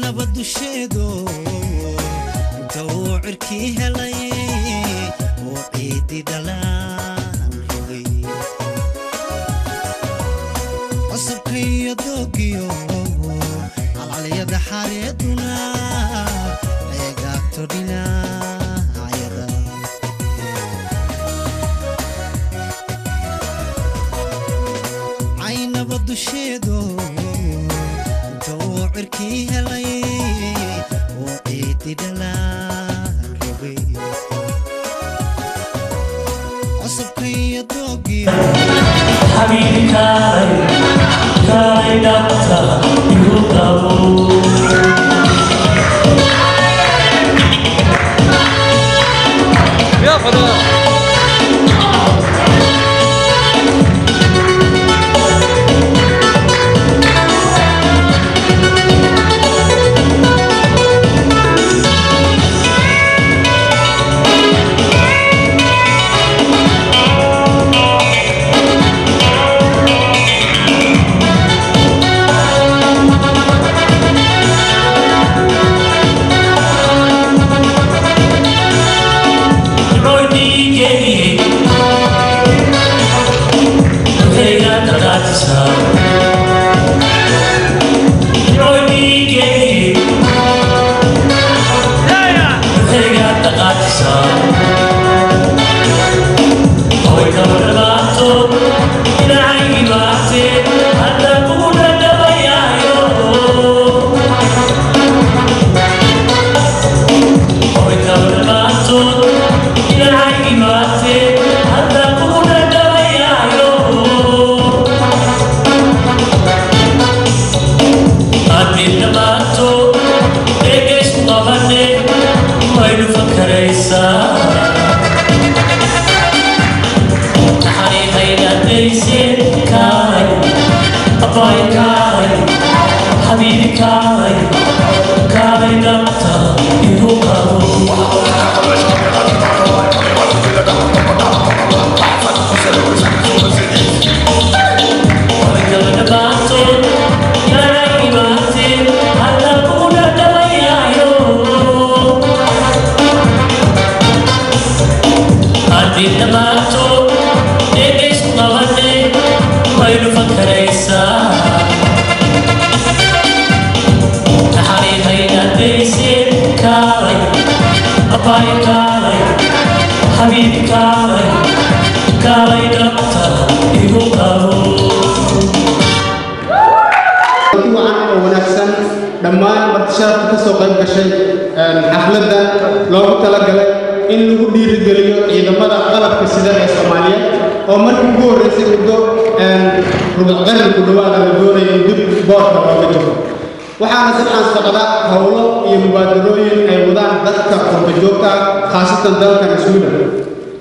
nabad dusheedo dawcirkii helay oo ciidi dhalaan rogay asabkay doogiyo alcaliyada xareeduna eegaagto dhinacyada ay nabad dusheedo dawcirkii helay oo ciidi dhalaan rogay asabkay doogiyo حبيبي كاي كاي دكتا يوكابو يا فضل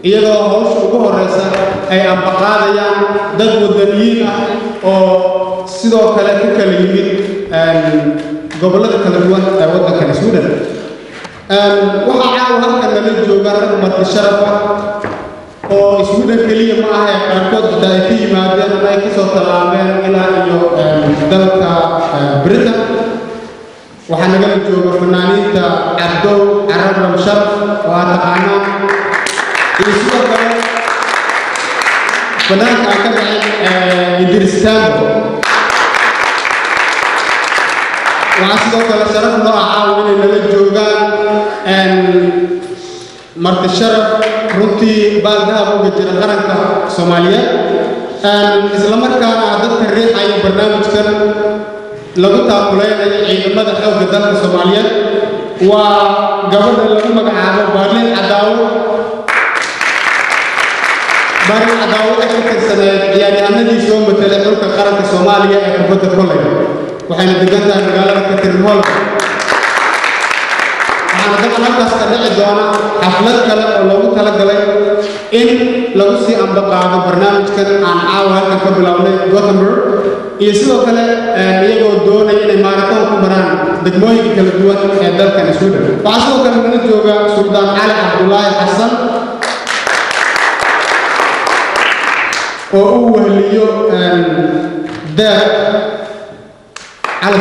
iyadoo hawsha ugu horeysa ay ambaqaadayaan dad wadaniyiin ah oo sidoo kale ku kala yimid gobollada kala duwan ee waddanka Sweden waxa caawa halkan nala jooga rag marti sharaf ah oo Sweden kaliya ma aha qaarkood ay ka yimaadeen ama ay ka soo talaabeen ilaa iyo dalka Britain waxaa nagala jooga fanaaniinta Abdow Arab Ramshar oo taqaana sidoo kale fanaanka ka dhacay Idristan waxaa sidoo kale sharaf loo caawiyo inay nala joogaan marti sharaf runtii baaldahab uga jira qaranka Soomaaliyeed isla markaana dadka riixaya barnaamijkan lagu taakuleeyo ciidamada xoogga dalka Soomaaliyeed waa gabadha lagu magacaabo Barlin Cadaawo ka tirsaneed ciyaaryahanadii soo matalay xulka qaranka Soomaaliya ee kubadda kolayga waxayna degan tahay magaalada Katirmol waxaana dadka halkaas ka dhici doona xaflad kale oo loogu talagalay in lagu sii ambaqaado barnaamijkan aan caawa halkan ka bilownay Gothenburg iyo sidoo kale iyagoo doonaya inay maaratoon ku maraan degmooyinka kala duwan ee dalkan Sweden waxaa sidoo kale nala jooga Suldaan Cali Cabdullaahi Xasan oo uu weheliyo daad على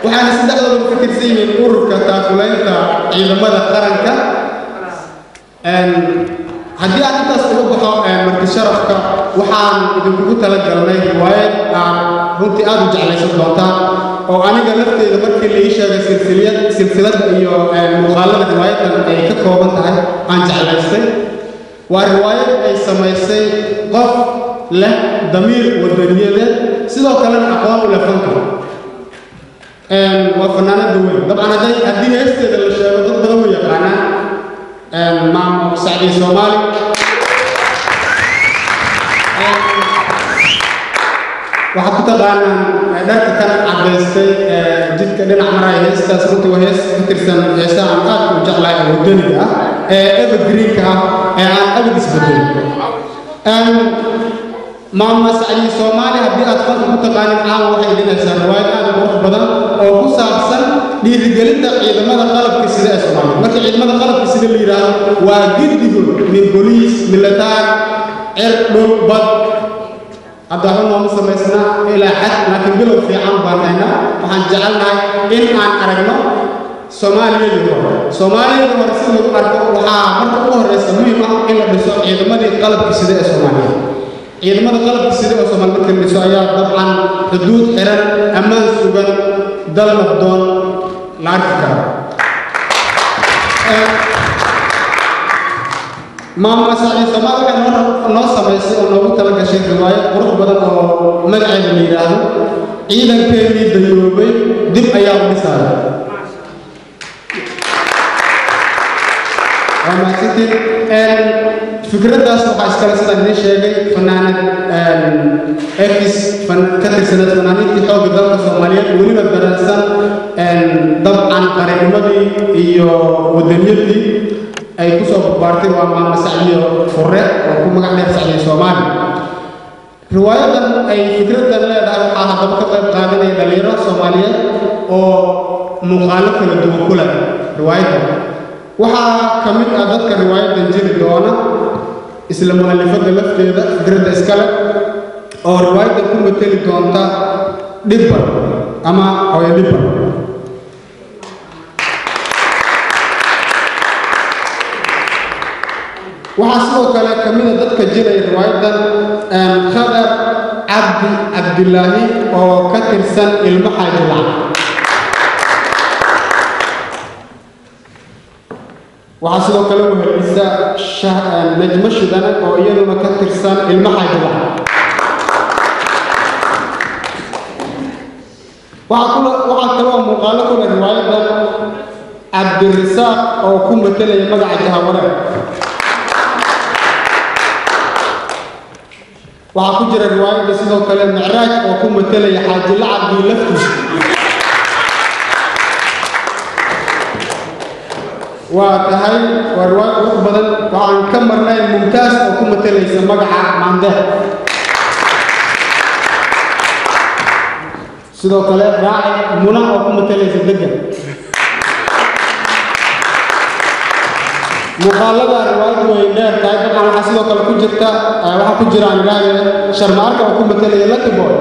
waxaana saddexdooda ka tirsan yihiin ururka taakulaynta ciidamada qaranka haddii aan intaas uga baxo marti sharafka waxaan idinkugu talagalnay riwaayad aan runtii aad u jeclaysan doontaan oo aniga lafteyda markii la ii sheegay silsiladda iyo muuqaalada riwaayadan ay ka kooban tahay aan jeclaystay waa riwaayad ay samaysay qof leh damiir wadaniyadeed sidoo kalena aqoon u leh fanka waa fanaanada weyn dabcan haddii heesteeda la sheego dad badan u yaqaanaan maamo sacdiye soomaali waxaad ku taqaanaan dharka kan cadaystay jidka dhinac maraya heestaas runtii waa hees ka tirsan heesaha aan aadka u jeclahay oo wadaniga ah ee evergreenka ah ee aan abad isbedelin maama sacdiye soomaali haddii aad fanka ku taqaanin caawa waxay idinaysaa riwaayad aad u qurux badan oo ku saabsan dhiirigelinta ciidamada qalabka sida ee soomaaliya marka ciidamada qalabka sida la yidhaahdo waa giddigood min boliis militaar cer dhul bad hadda waxba nooma samaysnaa ilaa xad laakiin bilow fiican baan haynaa waxaan jecelnahay in aan aragno soomaaliyadii hore soomaaliyadii hore si lagu arko waxaa marka ugu horreysa muhiim ah in la dhiso ciidamadii qalabka sida ee soomaaliya ciidamada qalabka sida oo Soomaaliya markii la dhiso ayaa dabcan xuduud xiran ammaan sugan dal nabdoon la arki karo maama sacdiye soomaali waxay noo samaysay oo noogu tala gashay riwaayad qurux badan oo magaceeda la yidhaahdo ciidankeedii dayoobay dib ayaa u dhisaya fikraddaas waxaa iskale sidaan idiin sheegay fanaanad efis ka tirsaneed fanaaniintii xoogga dalka soomaaliyeed weliba dareensan dabcan qarannimadii iyo wadaniyadii ay ku soo barbaartay waa maama sacdiye furre oo ku magac dheer sacdiye soomaali riwaayadan ay fikraddan leedahay waxaa haddaba ka qayb qaadanaya dhalinyaro soomaaliyeed oo muuqaalo kala duwan ku leh riwaayaddan waxaa ka mid ah dadka riwaayadan jiri doona isla mu'allifada lafteeda fikradda iskale oo riwaayadan ku mateli doonta dhibbar ama hooyo dhibbar waxaa sidoo kale ka mid a dadka jiraya riwaayadan khadar cabdilaahi oo ka tirsan ilmo xaaji lacag waxaa sidoo kale wehelisa najmo shidane oo iyaduna ka tirsan ilmo xaaji lacag waxaa kaloo muuqaalo kule riwaayadan cabdirasaaq oo ku matelaya magaca jahawareer waxaa ku jira riwaayadda sidoo kale micraaj oo ku matelaya xaaji lacabkii laftiisa waa tahay waa riwaayad qurux badan waxaan ka marnay mumtaas oo ku matelaysa magaca maandeeq sidoo kale raaci muna oo ku matelaysa degan muuqaalada riwaayaddu way dheer tahay dabcan waxaa sidoo kale ku jirta waxaa ku jiraan ilaahay sharmaarka oo ku matelaya latiboy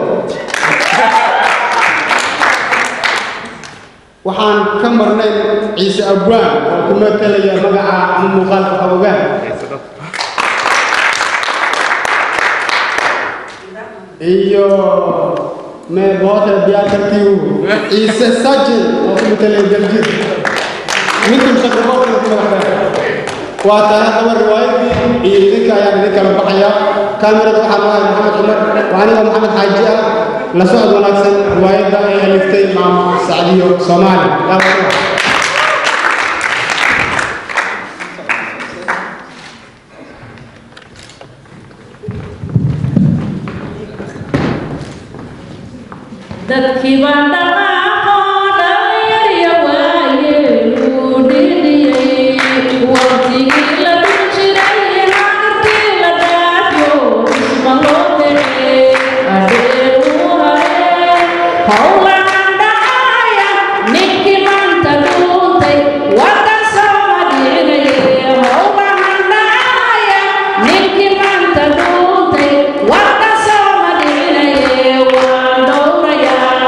waxaan ka marnay ciise abwaan oo ku matelaya magaca ama muuqaalka xawogaan iyo meeboota biyaakarkiiu ciise sajin oo ku matelaya daljir midkan shaqaboodka ku madaxdheer waa tahay haddaba riwaayadii iyo idinka ayaan idin kala baxaya kaamirada waxaa noo hay maxamed cumar waa aniga maxamed xaaji ah la socod wanaagsan riwaayadda ay aliftay maama sacdiye soomaali dadkii baan dhaqaaqoo dhalinyarya waayeluu dhidhiyey waqtigii la dhul jiray naagtii la dhaafyo isma loo tegay adeeruu haree howlahan dhacaya ninkii maanta dhuuntay wadan sooma dhicinaye howlahan dhacaya ninkii maanta dhuuntay wadan sooma dhicinaye waan dhowrayaa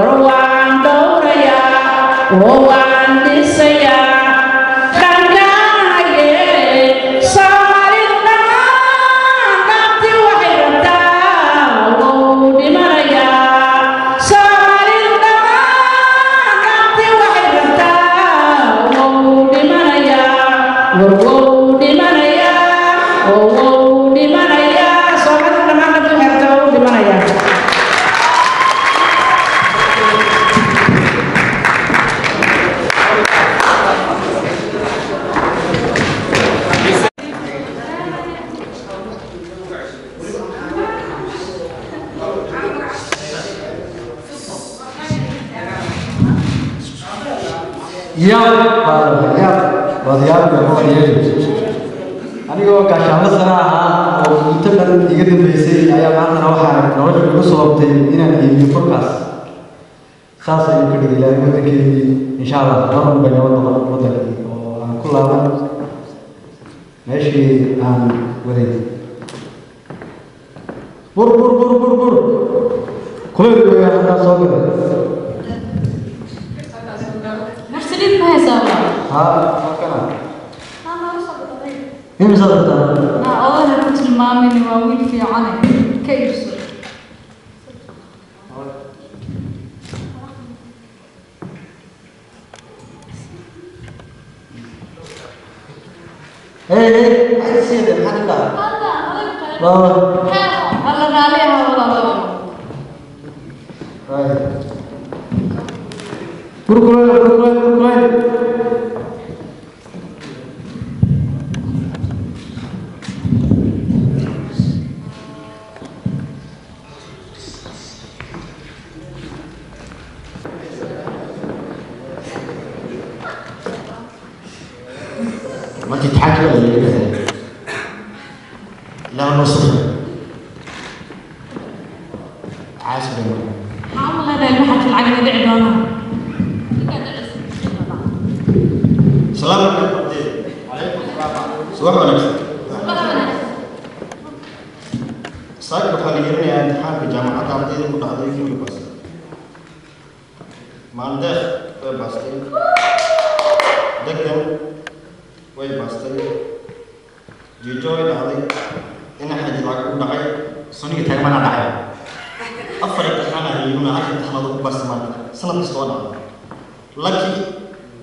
warwaan dhowraya waan dhisaya dhankaanaye soomaalidu dhammaan dhabti waxay rabtaa wou dhimanaya soomaalidu dhammaan dhabti waxay rabtaa wou dhimanaya warwou dhimanaya wou dhimanaya soomaalidu dhammaan dhabti waxay rabtaa wou dhimanaya anigoo gaashaanla sana ahaa oo muddo dhan iga dambeysay ayaa maantana waxaa nolosha igu sababtay inaan iibiyo korkaas saas ayuu ka dhigay ilaahay waddankeedii insha allah marun bay nabad noqon waddankii oo aan ku laaban meeshii aan waday bur kuleyl weya haddaa soo galay marsalid ma haysaa haa kana imisa dadka oodana ku tilmaamayna waa wiil fiicane ka iibso maxaad siiyada maxaad dhaha alla raali ahaa walaalo burkuleyl ما تتحكي ولا ايه؟ لا نصر عاشر حاول هذا الواحد في العقل يدعي دونا سلام عليكم صباح ونكسر صاحب بخاليين يا امتحان في جامعة عبدالله متعدي في بس ما عندك باستي دكتور way baastay jiijooy dhacday ina xaji lacag u dhacay soniga taagmana dhacay afar imtixaan ah iyuna hal imtixaanad ugu baastay maanta sanad kasta oo dhacday laki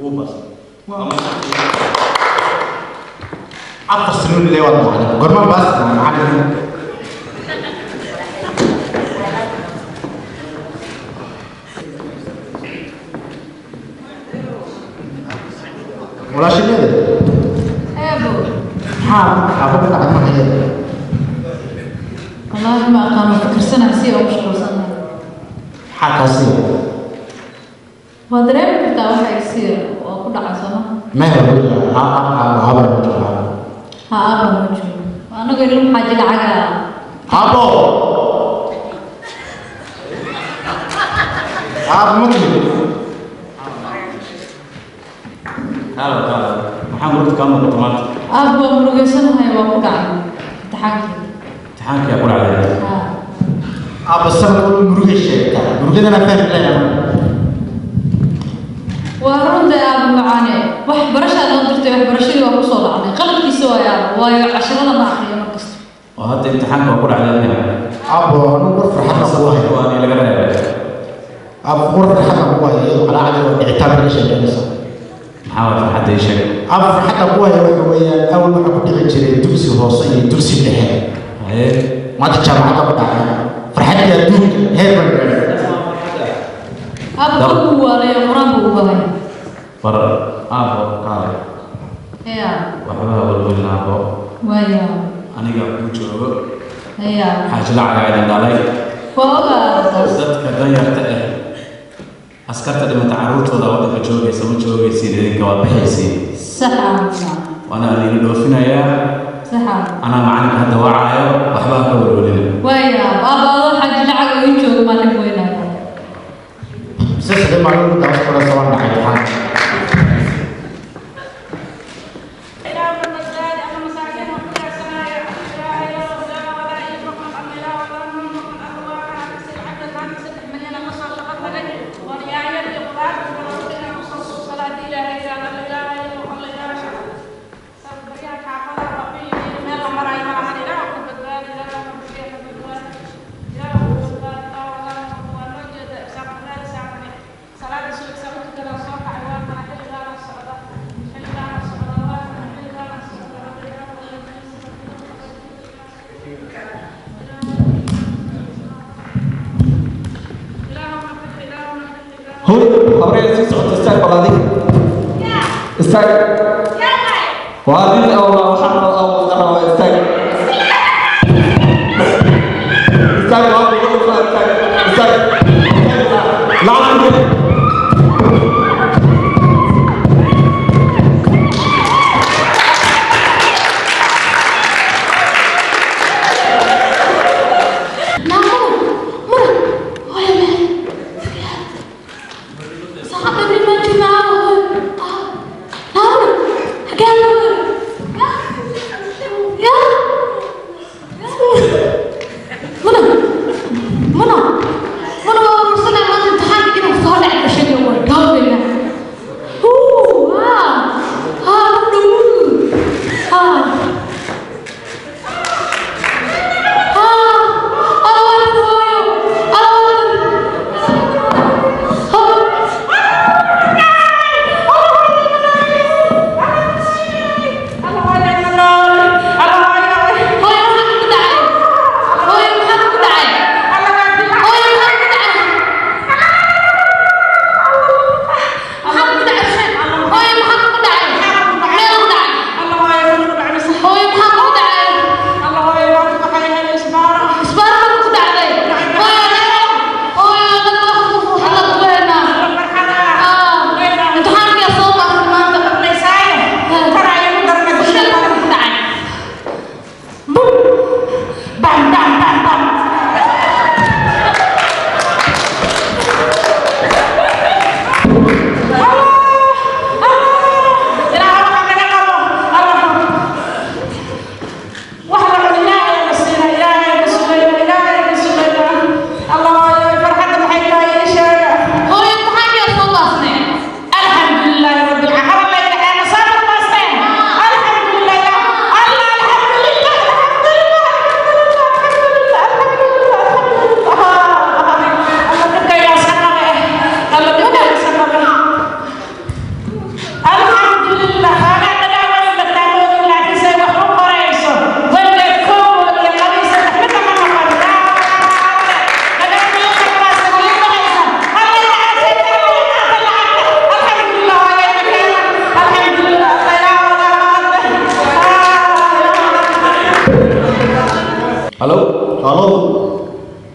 uu baastay afar sano ilaa wada dhacday gorma baastay macallin ولا شيء حافظ على المحيط والله ما أقام فكر سنة سيئة ومشغول سنة حاجة سيئة ودريم كنت أوحى يصير وأقول على سنة ما هي بقول عبر المجال ها أبا موجود وأنا أقول لهم حاجة العقل أبو أبو مطلب هلا محمد كم طماط أبا مروج سنة هاي وأقول على امتحانك يقول عليه أبو السنة مروج الشيء مروج أنا فاهم لا وهرون ده أبو معاني واحد برشة نظرتي واحد برشة وأقصد عني قلت كي سوى يا وعشرة ما أخلي ما قصت وهذا امتحانك يقول عليه أبو أنا غرفة حتى أبوها وأنا لقى أبو غرفة حتى أبوها على عدد اعتبر الشيء جالسة حاول حتى يشك أبو حتى أبوها وهي أول ما كنت أجري دوسي وصي دوسي لحية ما تجمع قبل فرحت يا دوك هيك أبو هو ولا يقرب هو بر أبو قال يا وحبها والبلنا أبو ويا أنا قاعد أقول يا حاجة لا عادي عليك فوقا dadka danyarta ah askarta dhimata caruurtooda waddanka joogaysa ma joogaysiin idinka waa baxaysiin صح waana idin dhoofinayaa صح anaa macalinka hadda wacaayo waxbaa ka walwalina ويا بابا حاج لعق وينشوف ما نبوينا سيسي ما يقول دعوة كرة سواء نحن حاجة هوي أبريد سيسو تستاك برادي استاك وهذه أول ما وحنا أول مرة استاك استاك وهذه أول مرة استاك لا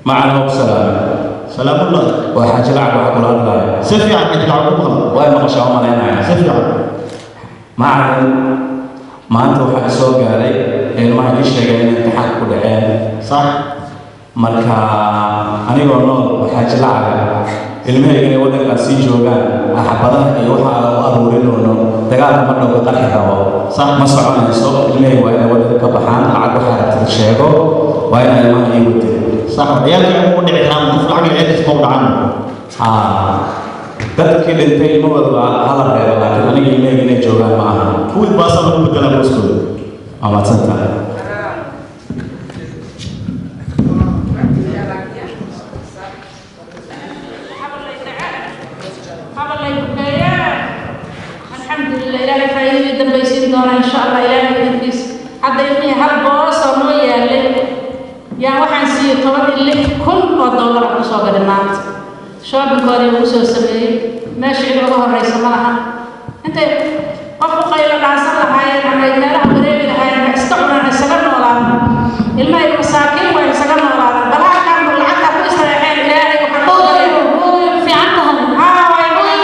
معنا وسلام سلام الله وحاج لعب وحكول الله سفي عن حاج لعب الله وين ما شاء الله علينا سفي عن معنا ما أنت وحاج سوق علي إنه ما يجيش لقى إن امتحان كل عام صح مركا أنا يقولون وحاج لعب المهم إنه ودك أسيج وجان أحبذه يوحى أروره إنه تقال مرة بقرح هوا صح ما صعبنا السوق المهم وين ودك كبحان لعب وحاجة تشيكو وين ما يودي صح عيالك يقولون إعلام مفروض عن العيال يسمعون عنه dadkii dhintay ma wada hala reebo laakiin aniga ilmahayga inay joogaan ma aha kuwii baasa lagu bedelaa booskooda waa mahadsantahay alxamdulilah ilaahay faa'iidadii dambaysiin doona insha allah ilaahay idinkiis hadda ilmihii hal boos oo noo yaalay yaa waxaan siiyey $16,000 kusoo gaday maanta shoppingkoodii ugu soo sameeyey meesha cid uga horeysa ma laha intay qof u qaylo dhaansan lahaayeen ama meelaha wareegi lahaayeen ma iska cunaan isaga noolaan ilmahay masaakiin way isaga noolaan balaakan lacagta ku israaceen ilaahay waxaan u galay fiican tahay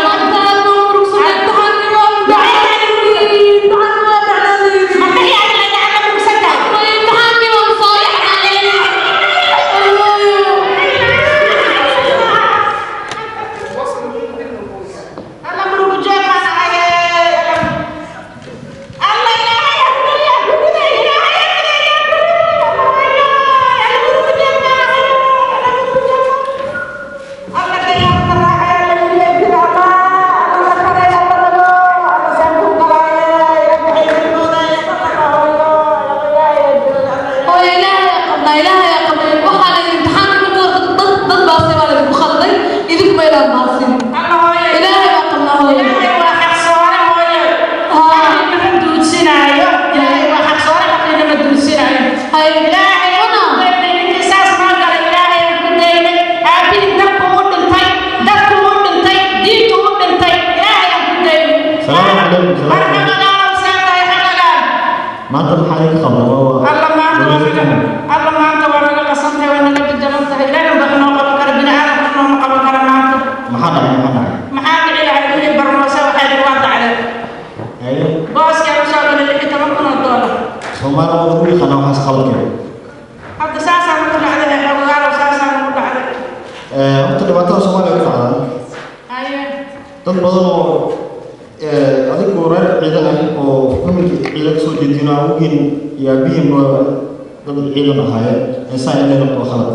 maanta maxaa idin qabnaa alla maanta waa naga qasantahay waa naga bedelantahay ilaahay baa noo qaban kara bini aadamka nooma qaban kara maanta maxaa dhacay maxaa dhici lahay wixii barnoose waxay waa dhacday booska usoo galay $10,000 Soomaali waa ugu yaqaana waxaas qabankeeda hadda saasaan ugu dhacday xogaalo saasaan ugu dhacday horta dhibaatada Soomaaliya ka dhacda dad badan oo adigu reer ciidan ah oo familki ciidan soo jeedina ugu yaabiyeen dad ciidan ahaayeen insaan inay noqdo khalad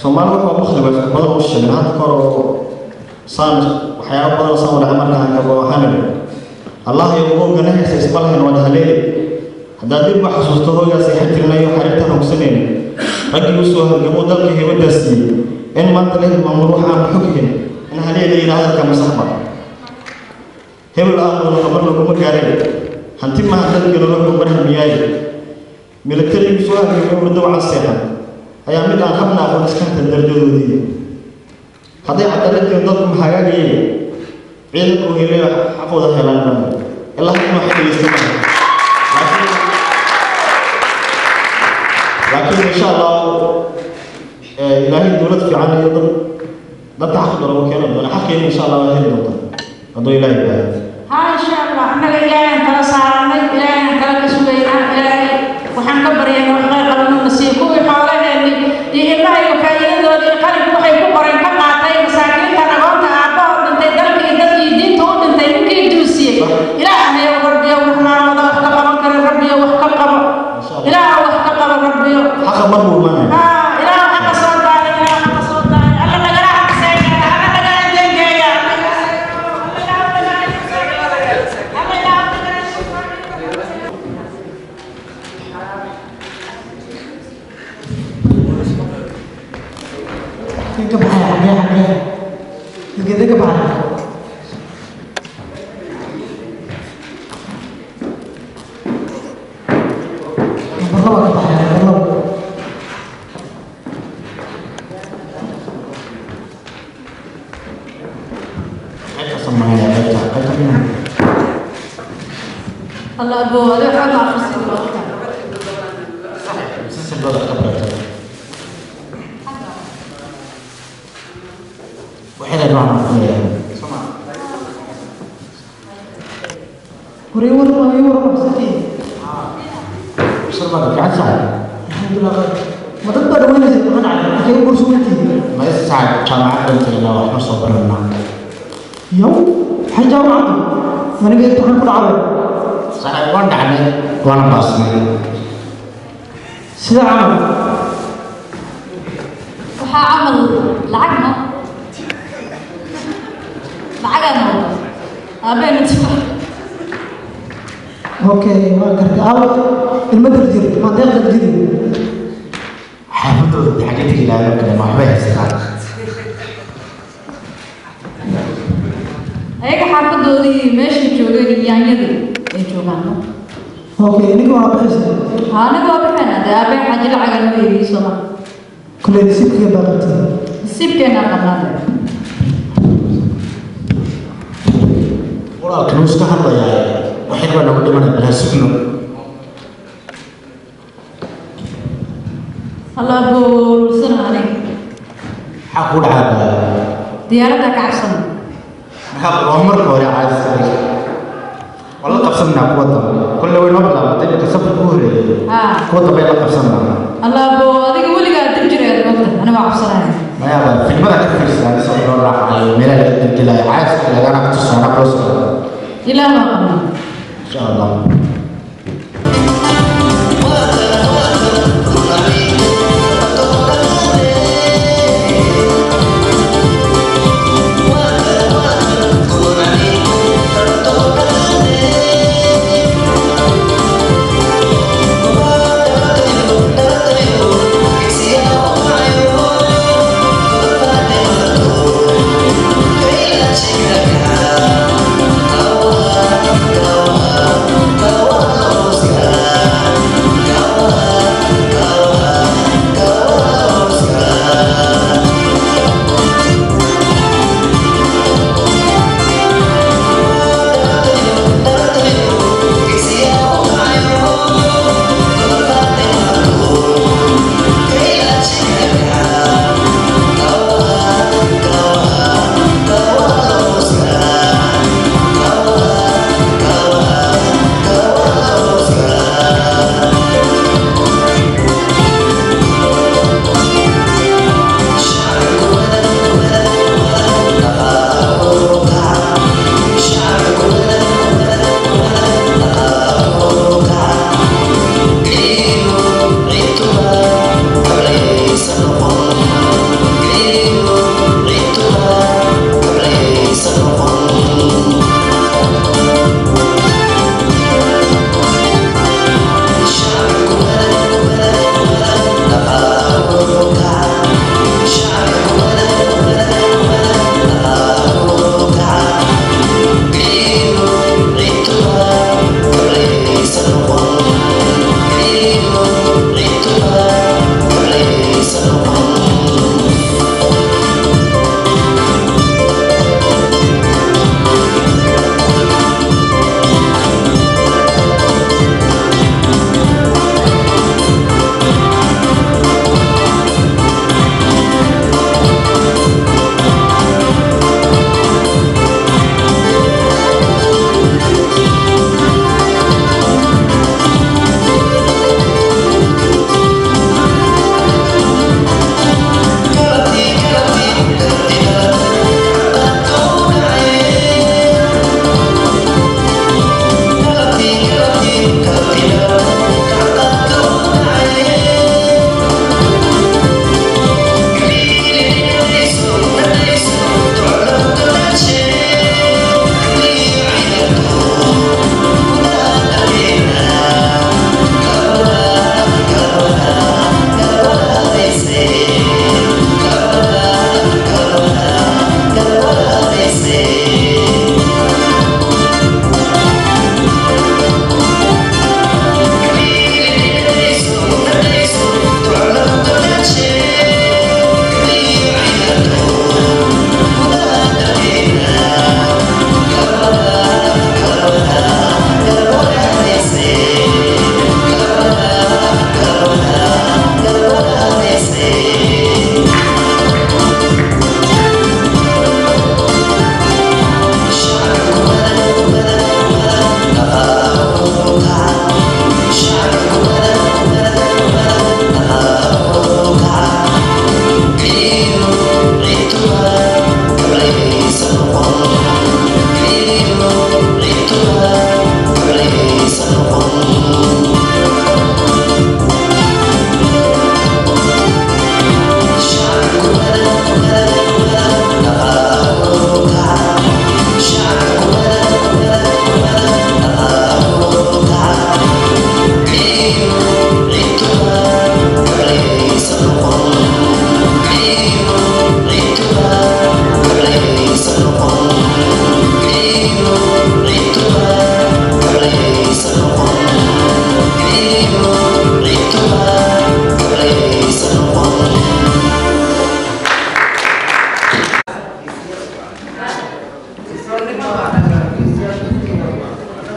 Soomaali waxa maqlay badan oo sheegay hadda koro saan waxyaabo badan soo wada markaan ka waxaan Allah iyo ugu ganacsi isbalahan wada halay hadda dib wax xasuusto hoogaas ay xirnayo xariirta hogsaneen ragii u soo halgamo dalka heewadaasi in maanta leeyahay maamul waxaan xogeen in halay leeyahay ka masaxba hebel aan qabar lagu magaaray hanti ma hadalka loo barnaamijyay military soo halgamo muddo waxa seexan ayaa mid aan xabna aqoon iskanta darajadooda haday cadaaladda dadku maxaagayay ciidanku helay xaqooda helaan ilaa inuu xidhiidhsan laakiin insha Allah ilaahay dawlad fiican iyo dad xaq daro keenay doona xaqeen insha Allah waa heli doonta hadoo ilaahay baa ha insha Allah anaga ilaahay kala saaranay ilaahay kala ka sugaynaa ilaahay waxaan ka baryaynaa wax qayb qabanno nasiib ku xoolaheeni iyo ilaahay faa'iidadooda iyo qalbi waxay ku qoreen ka qaatay masaakiinta aqoonta aabaha dhintay dalka iyo dadka diinta u dhintay ninkii duusiyay ilaahay rabbiyo waxaan wada wax ka qaban karo rabbiyo wax ka qabo ilaahay wax ka qabo rabbiyo xaq marbu ma ilaahay xaq soo daaday ilaahay xaq soo daaday alla naga raxaysa alla naga deegeeya Kita bahaya, kita bahaya. Berlalu bahaya, berlalu. Kita semuanya kita ini. Allah Abu, ada Allah pasti berdoa. Sesuatu keberatan. وحده نوع سمع وريور بسكين سمع في عسل الحمد لله ما تقدر وين زي ما نعرف كيف برسومتي ما يسعد جماعة انت لو احنا صبرنا يوم حاجة معك وانا قلت حنقول عربي صحيح وانا عني وانا باصني سيدا عمل وحا عمل لعقنا لعقنا أبين نتفق اوكي ما قلت عرب المدرسة جديد ما داخل جديد حافظوا حاجتك اللي قالوا كده ما حبايا سيدا ayaga xaafadoodii meeshii joogeen yaanyadii ay joogaan اوكي نيجي مع بحث aniga waa bixina dee aabeen xaji lacaga noo yeeriy sooma كل نسيب كيف بقى nasiibkeena qabnaade walaalkan uu iska hadlayaa waxay baa nagu dhimanay bala sugno allah boolsana aniga maxaa ku dhacaa diyaaradda ka cabsan maxaa waa marka hore caadisay wala qabsanaa kuwa dambe kulle way noo bilaabatay inka safar ku horeeyay kuwa dambe la qabsanaa allah boo adiga weligaa dib jireed mogta aniga waa cabsanaya maya baa filmada ka fiirsan soo loo raacayo meelaha laga degdelayo caadiska lagana ku tusaana qoyska ilaa ma qabna insha allah Kau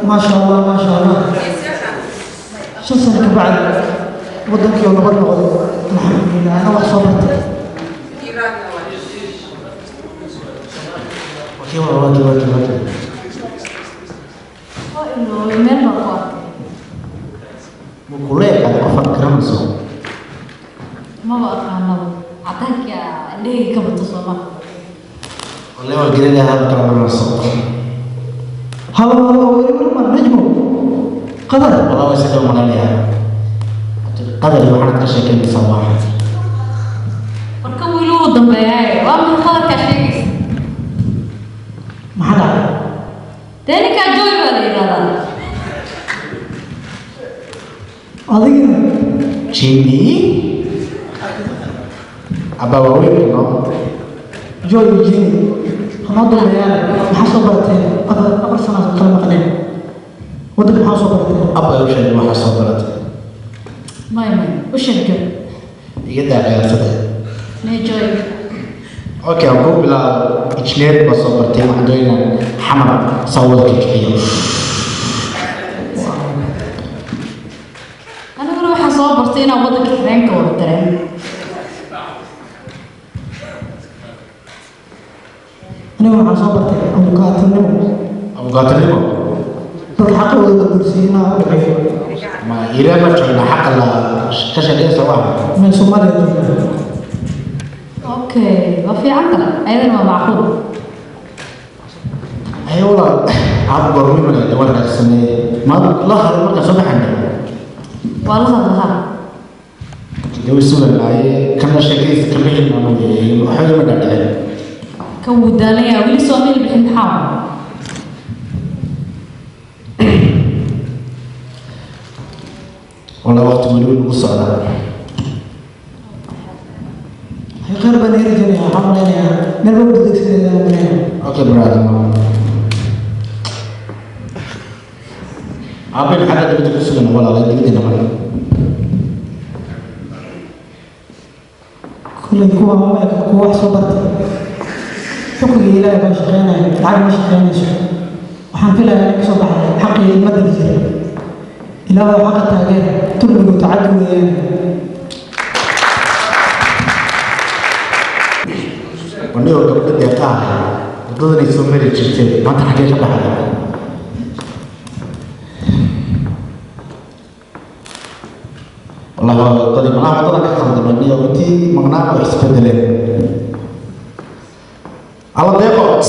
ما شاء الله ما شاء الله شو سنة بعد ودك يوم نقول الحمد لله أنا وصلت وكي إنه يمين بقى مقولة على قفا كرمسو ما بقى أنا عطاك يا ليه كم تصمم والله ما قلنا لي هذا كرمسو هلا ما نجمو قدر والله وسيدو ما لها قدر وحنا كشكل بصباح marka wiilu u dambeeyay waa min qadarka sheegaysa maxaa deeni ka joogi baa la yiraahdaa adigina Jimmy Aba waweyn no joogi jini xamaad dambeeyay maxaa soo bartay afar sano kala maqneen wadada maxaa soo bartay Aba waxay waxa soo baratay may u sheeg iga daaqayasada نيجوي اوكي اقول بلا اجنير بس صورتي عندنا حمر صور كيكيه أنا أروح أصور برتين أو وضع كفرين كورتين أنا ما صبرت أو قاتلني الحق ولا الكرسينا ما إيران ما تشوفنا حق الله كشري سواء من سوماليا أوكي وفي عندنا أيضا ما معقول أي والله عاد قرمي من الدول السنة ما لا خير ما كسبنا عندنا والله ظهر جو السنة اللي كنا شكيت كمية من حاجة ما قاعدين كودانية ولي سوامي اللي بحين حاول والله وقت مليون وصار غير بني رجلي حملنا نربو بدك اوكي برادر عابين حدا بدك تسلم ولا لا جديد ولا كل كوا صبرت حكي إلى باش خينا العالم مش خينا شو وحنفلها لك صباح حقي المدرسة إلى حق التاجر تبلغ وتعدل ونيو قبل دقيقة ضد يسمى لي جرتين ما تحكي لك حدا والله قد ما حضرك حمد مني وتي مغنى ويسبدلين على دقيقة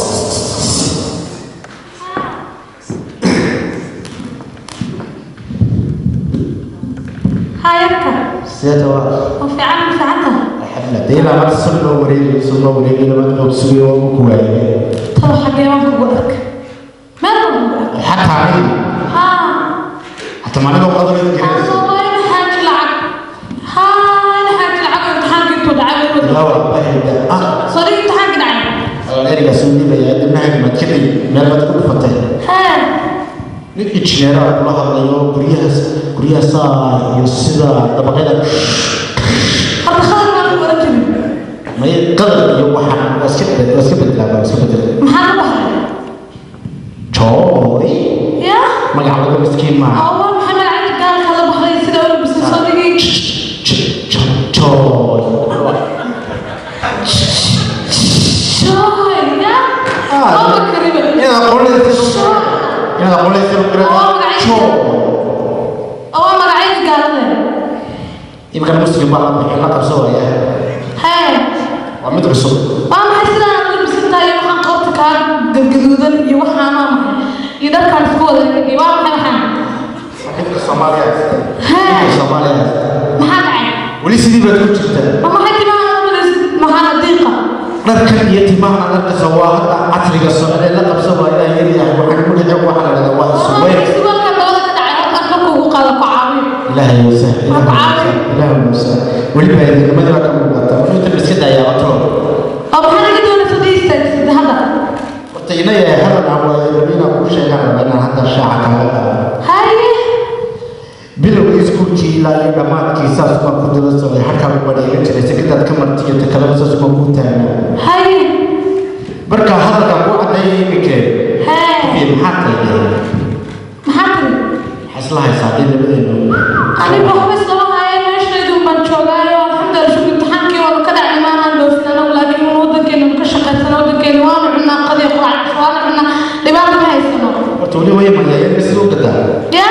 هايرك سيتوا وفي عالم ساعتها حفلة دينا ما تصلوا وريلي لما تسوي وكواي طلع حاجة ما بقولك ما بقولك حتى علي حتى ما نقول قدر الجهاز أنا حاج لعب أنا حاج لعب امتحان جبت ودعابي لا والله يبدا صديق امتحان قدعي أنا سوني بيا إنها ما تكلم ما تقول فتح إجنيرات الله الله كريها صار يسدا طبقة هذا خلق ما بقولك ما يقدر يوحنا وسكبت لا وسكبت محل بحر شوري يا ما يعرف مسكين ما أول محمد عندك قال خلق بحر يسدا ولا بس صديقي شوري شوي يا أول كريمة يا قولي يا قولي أول ما عيد قال له يمكن المسلم بعض الحين لقب سوا يا هاي ومد رسول ما حسنا أنا بسنتا يوم حن قرط كان جدودن يوحنا ما يدر كان سكول يوم حن حين الصومالية هاي الصومالية ما حد عين وليس دي بتقول جدا ما حد ما حد دقيقة لكن يتمام على الزواج عطري الصومالية لقب سوا يا يريح وحنقول له وحنا لنا واحد سويت سوى كان دولة تعرف أنك وقال قعابي إلهي يسهل إلهي يسهل واللي بعد ما ذاك المقطع شو تلبس كده يا أطرو أو حنا كده ولا سديس هذا قلت يا هذا عبوا يبينا كل شيء على بنا حتى الشاعة كاملة هاي بلو يسكون شيء لا يدمات كيساس ما كنت رسول حكى ببدي يجري سكتة كمر تيجي تكلم سوس ما كنت أنا هاي بركة هذا كابو عدي مكان هاي في محاكي حصلها يساعدين لبدين أنا بحبس لما هاي مش ندوم بنشوفها والحمد لله شو امتحانك ولا كذا يعني ما أنا لو سنة ولكن ودك إنه كشقة سنة ودك إنه وانا عنا قد يقرأ وانا عنا لبعض هاي السنة. تقولي وين ما يعين بسلوك ده؟ يا؟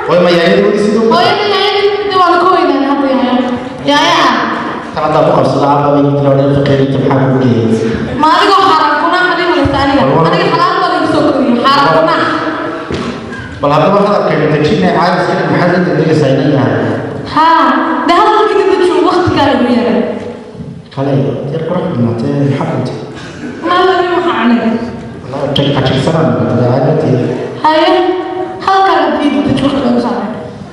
وين ما يعين بسلوك؟ وين ما يعين دوال كوينة هذا يا. ترى ده بقى صلاة بيجي لو نفكر تبحث كذي. ما أدري حرام كنا هذه ولا ثانية. أنا حرام ولا يسوي حرام كنا. بل هذا ما هذا كلمة تجينا عارف كده محل اللي ساينيها. ها ده هذا اللي كده تشوف وقت كانوا وياه. خليه تركوا رحنا تحبت. ما أدري ما حعنك. والله تجي سنة ده عادتي. هاي هذا كان تيجي تشوف كذا صار.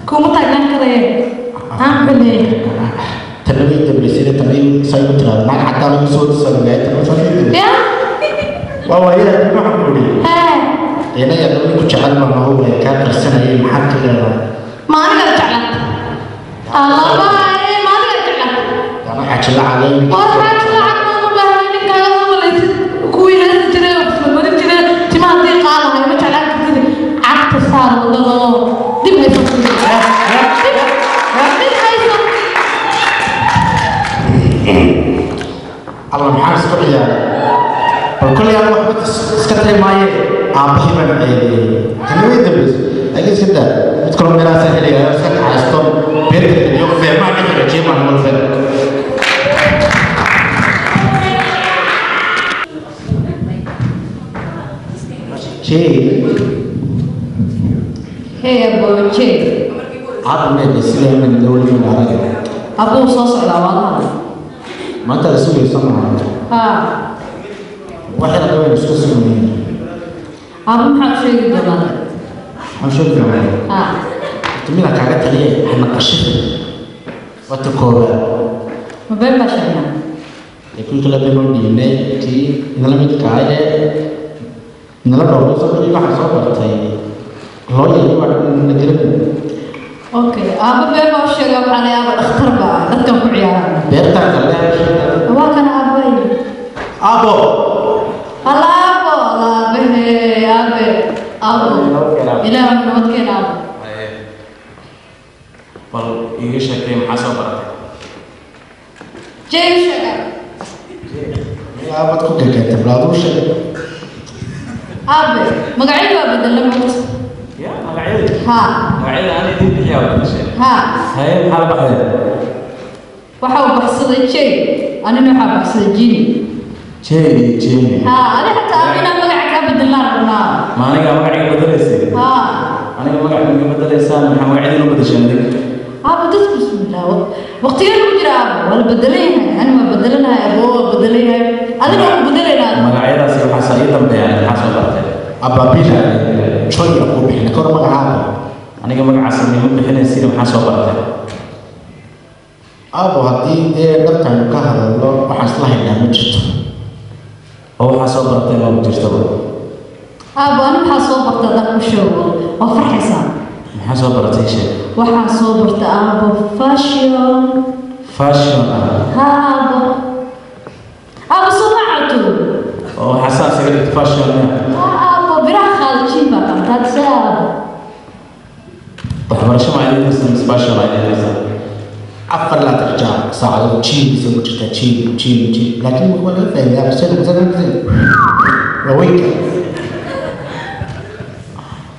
كم تاجنا كذا ها بلي. تنبيه تبريسيل تنبيه سايبترا ما حتى لو يسود سلوات تبريسيل. يا. والله يا ما حقولي. ها. أنا يا دولي كنت شغال مع هو كان السنة هي محل كذا. ما أنا شغال. الله ما أنا شغال. أنا حكي عليه. والله حكي على ما بهاي كذا ولا كوينة ترى ما ترى تما دي قالها هاي ما شغال كذا عكت صار ولا دي ما يصير. الله محارس كل يوم وكل يوم واحد سكتري ماي عبيه من عيني تنوي دبس أجلس كده بتكلم من راسه اللي هي سك عايزتم بيت اليوم في ما عندك شيء ما نقول فيه شيء هي أبو شيء عاد من السلام من الدولة من العراق أبو صوص على والله ما أنت رسول يسمع ها واحد قبل يسكت مني أبو محمد شيء دولار هنشوف كمان ها تميل كعكة ليه إحنا قشفة وتكوبا ما بين بشرنا يكون كلا بينهم دينه تي نلا ميت كاية نلا دولة سبب يلا حساب برتاي لو يجي بعد نجرب أوكي أبو بين بشرنا وعلى أبو اختار بقى لا تنفع عيال بيرتا كلا هو كان أبوي أبو الله أبو الله به أبو إلى من وكيل أبو bal iga sheekay maxaa soo baratay جيش يا أبو تكون كذا تبلادوش أبو مقعد بقى بدل الموت ya magacyada ها magacyada aan idin bixiyaa wada sheeg ها haye maxaa la baxday وحاول بحصل شيء أنا ما بحصل جيني jeeni ها أنا حتى أنا مقعد بدل الله ma aniga magacayga bedelaysay ها aniga magacayga bedelaysaan maxaa magacyada inuu bedeshaan dig أبو دس بسم الله وقتين مجرى ولا بدلينها أنا ما بدلناها أبو بدلينها أنا ما بدلينها magacyadaasi waxaa saa ii dambeeyaan maxaa soo baratay أبا بيلا شوي أقول بيلا كور ما عارف aniga magacaas nima bixinaysiina maxaa soo baratay أبو هدي دبتان كهذا لو وحصل هنا مجد oo waxaa soo baratay ma jirtaba أبو أنا بحصل بطلق وشغل وفرح حساب maxaa soo baratay sheeg waxaa soo barta aabo fashion aabo sumacatu oo waxaa saas iga dhigtay fashion aabo biraha khaalijin baa qabtaadse aabo waxbarasho ma idin haysan fashion ma idin haysan أفضل لا ترجع ساعة تشيل يسوي كذا تشيل لكن هو لا فاهم لا بس أنا مثلا رويك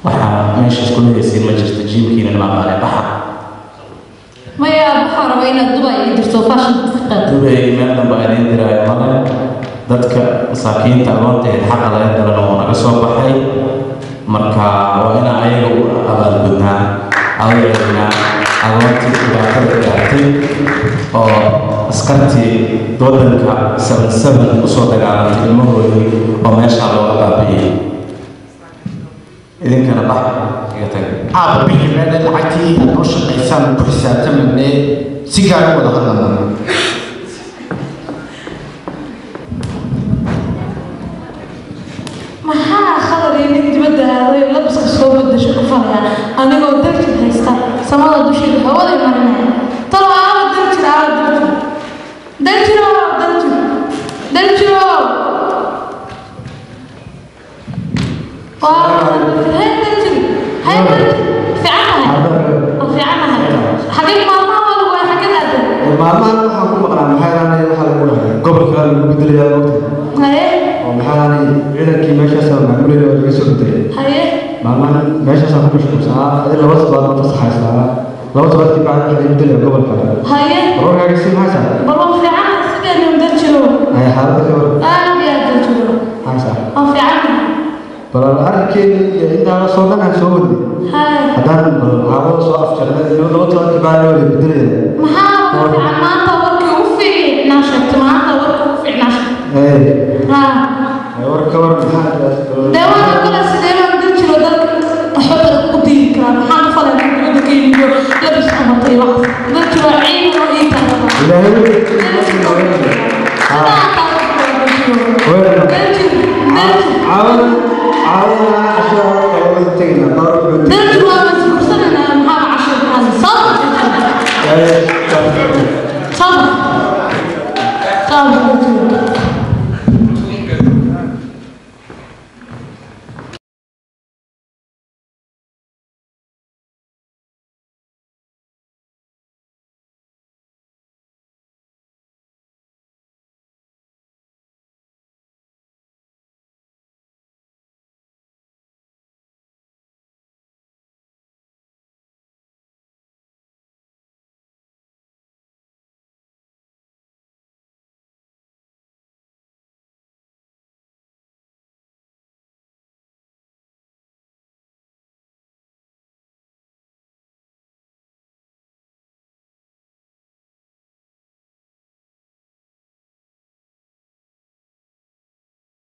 waxaa meesha isku nagaysiin ma jirta jiimkiina ma aqaanay baxa maya waxaa rabaa inaad dubay ii dirto fashion fiqad dubay meel dhanba idin diraayo male dadka masaakiinta agoonta ee xaqa laga daran oo naga soo baxay marka waa inaan ayaga u abaalgudnaa adeegnaa agoontii dhibaatada gaartay oo askartii wadanka 77 usoo dagaalantay ilmahoodii oo meeshaa looga baabi'iyey idinkana bax iga tag أبا بيجي من العتي النشر إنسان بحساب تمنى سيجار ولا هذا maxaa khabar iyo nin dibadda aaday labiska soo badasho ku faraya anigoo darjid haysta samada dusheeda hawada marinaya talo aaba darjiro waa hay darjir fiican maalmahan waxaan ku maqnaa maxaa aanay waxa lagu dhahay gobolka lagu bedelayaa waqti oo maxaa aanay ciidankii meeshaas maamulaya oo laga soo bedelay maalmahan meeshaas aan ku mashquulsanaa adii laba sabaad oo fasaxaysaa laba sabaadkii bacda waxa laga bedelaya gobolka wararkaaga si maxaa saa baba fiican sideen u dajiro ay xaaladda ka war aad iyo aad dajiro maxaa saa oo fiican bal arrinkeeda iyo intaa soo dhan aan soo wadnay haddaan xaalada soo afjarnay iyo laba sabaadkii bacda waa laga bedelaya maxaa fiican maanta warkii ugu fiicnaa sheegtay maanta warkii ugu fiicnaa sheegtay warka war maxaa dee waa kale sidee baan dajiro dadka waxba u diiri karaa maxaan falay dibadda ka yimiyo labis qabatay wax dajiro ciidan oo ii taagana ilaahay عاون عاون